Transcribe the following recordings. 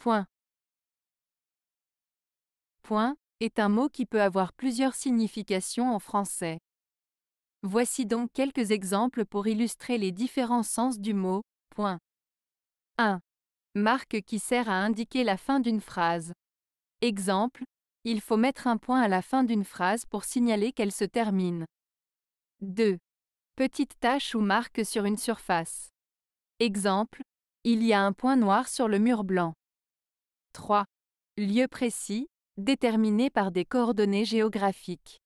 Point. Point est un mot qui peut avoir plusieurs significations en français. Voici donc quelques exemples pour illustrer les différents sens du mot point. 1. Marque qui sert à indiquer la fin d'une phrase. Exemple, il faut mettre un point à la fin d'une phrase pour signaler qu'elle se termine. 2. Petite tache ou marque sur une surface. Exemple, il y a un point noir sur le mur blanc. 3. Lieu précis, déterminé par des coordonnées géographiques.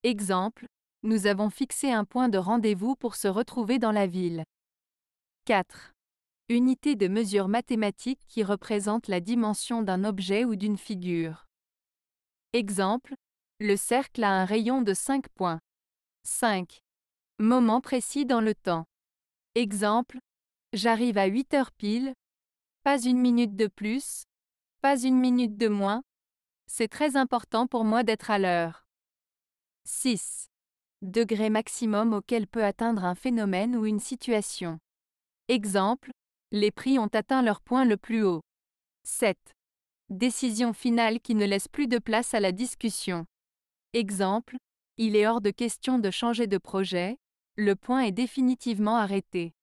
Exemple, nous avons fixé un point de rendez-vous pour se retrouver dans la ville. 4. Unité de mesure mathématique qui représente la dimension d'un objet ou d'une figure. Exemple, le cercle a un rayon de 5 points. 5. Moment précis dans le temps. Exemple, j'arrive à 8 heures pile, pas une minute de plus, pas une minute de moins. C'est très important pour moi d'être à l'heure. 6. Degré maximum auquel peut atteindre un phénomène ou une situation. Exemple, les prix ont atteint leur point le plus haut. 7. Décision finale qui ne laisse plus de place à la discussion. Exemple, il est hors de question de changer de projet, le point est définitivement arrêté.